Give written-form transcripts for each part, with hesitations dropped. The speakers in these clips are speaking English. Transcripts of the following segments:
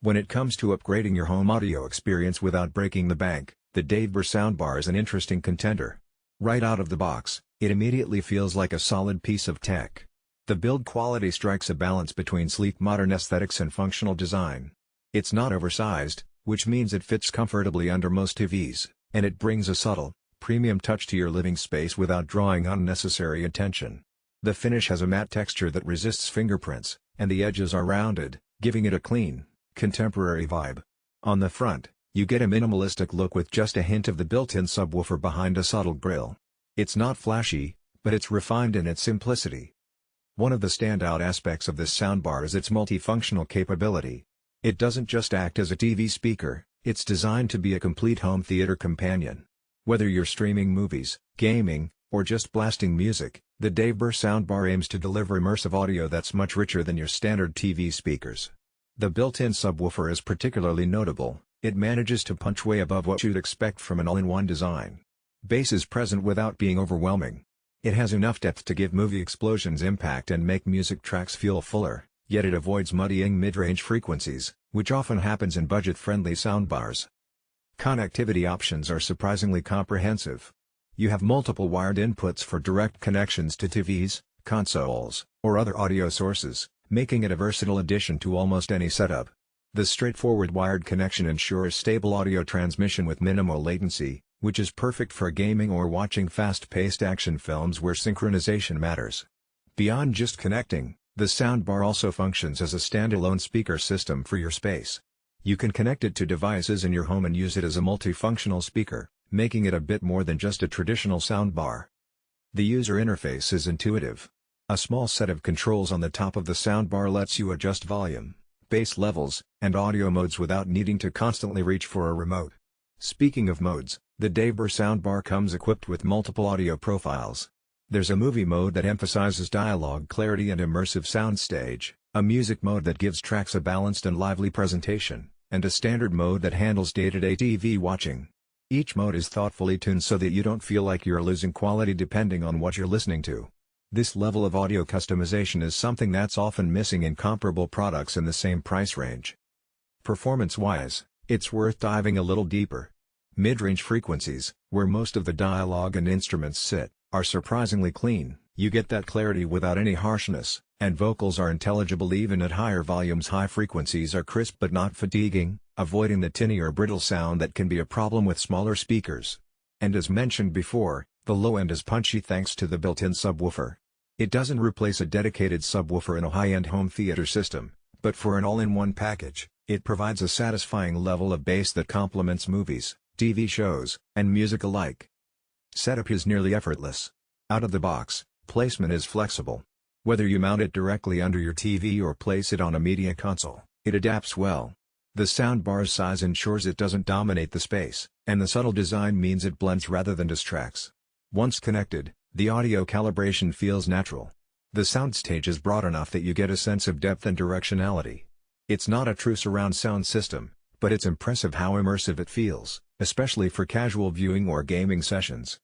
When it comes to upgrading your home audio experience without breaking the bank, the DAVBIR Soundbar is an interesting contender. Right out of the box, it immediately feels like a solid piece of tech. The build quality strikes a balance between sleek modern aesthetics and functional design. It's not oversized, which means it fits comfortably under most TVs, and it brings a subtle, premium touch to your living space without drawing unnecessary attention. The finish has a matte texture that resists fingerprints, and the edges are rounded, giving it a clean, contemporary vibe. On the front, you get a minimalistic look with just a hint of the built-in subwoofer behind a subtle grille. It's not flashy, but it's refined in its simplicity. One of the standout aspects of this soundbar is its multifunctional capability. It doesn't just act as a TV speaker, it's designed to be a complete home theater companion. Whether you're streaming movies, gaming, or just blasting music, the DAVBIR Soundbar aims to deliver immersive audio that's much richer than your standard TV speakers. The built-in subwoofer is particularly notable. It manages to punch way above what you'd expect from an all-in-one design. Bass is present without being overwhelming. It has enough depth to give movie explosions impact and make music tracks feel fuller, yet it avoids muddying mid-range frequencies, which often happens in budget-friendly soundbars. Connectivity options are surprisingly comprehensive. You have multiple wired inputs for direct connections to TVs, consoles, or other audio sources, making it a versatile addition to almost any setup. The straightforward wired connection ensures stable audio transmission with minimal latency, which is perfect for gaming or watching fast-paced action films where synchronization matters. Beyond just connecting, the soundbar also functions as a standalone speaker system for your space. You can connect it to devices in your home and use it as a multifunctional speaker, making it a bit more than just a traditional soundbar. The user interface is intuitive. A small set of controls on the top of the soundbar lets you adjust volume, bass levels, and audio modes without needing to constantly reach for a remote. Speaking of modes, the DAVBIR Soundbar comes equipped with multiple audio profiles. There's a movie mode that emphasizes dialogue clarity and immersive soundstage, a music mode that gives tracks a balanced and lively presentation, and a standard mode that handles day-to-day TV watching. Each mode is thoughtfully tuned so that you don't feel like you're losing quality depending on what you're listening to. This level of audio customization is something that's often missing in comparable products in the same price range. Performance-wise, it's worth diving a little deeper. Mid-range frequencies, where most of the dialogue and instruments sit, are surprisingly clean. You get that clarity without any harshness, and vocals are intelligible even at higher volumes. High frequencies are crisp but not fatiguing, avoiding the tinny or brittle sound that can be a problem with smaller speakers. And as mentioned before, the low end is punchy thanks to the built-in subwoofer. It doesn't replace a dedicated subwoofer in a high-end home theater system, but for an all-in-one package, it provides a satisfying level of bass that complements movies, TV shows, and music alike. Setup is nearly effortless. Out of the box, placement is flexible. Whether you mount it directly under your TV or place it on a media console, it adapts well. The soundbar's size ensures it doesn't dominate the space, and the subtle design means it blends rather than distracts. Once connected, the audio calibration feels natural. The soundstage is broad enough that you get a sense of depth and directionality. It's not a true surround sound system, but it's impressive how immersive it feels, especially for casual viewing or gaming sessions.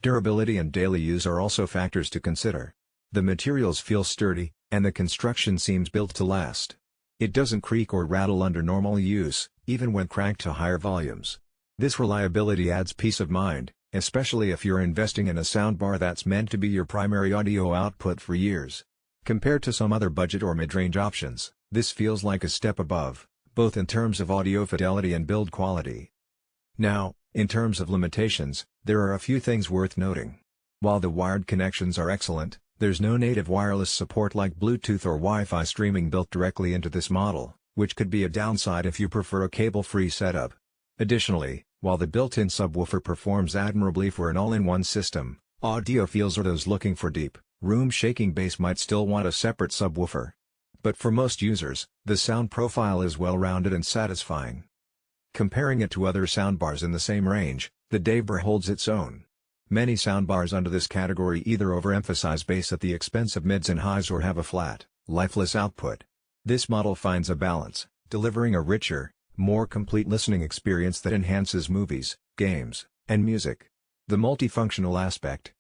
Durability and daily use are also factors to consider. The materials feel sturdy, and the construction seems built to last. It doesn't creak or rattle under normal use, even when cranked to higher volumes. This reliability adds peace of mind, especially if you're investing in a soundbar that's meant to be your primary audio output for years. Compared to some other budget or mid-range options, this feels like a step above, both in terms of audio fidelity and build quality. Now, in terms of limitations, there are a few things worth noting. While the wired connections are excellent, there's no native wireless support like Bluetooth or Wi-Fi streaming built directly into this model, which could be a downside if you prefer a cable-free setup. Additionally, while the built-in subwoofer performs admirably for an all-in-one system, audiophiles or those looking for deep, room-shaking bass might still want a separate subwoofer. But for most users, the sound profile is well-rounded and satisfying. Comparing it to other soundbars in the same range, the DAVBIR holds its own. Many soundbars under this category either overemphasize bass at the expense of mids and highs or have a flat, lifeless output. This model finds a balance, delivering a richer, more complete listening experience that enhances movies, games, and music. The multifunctional aspect,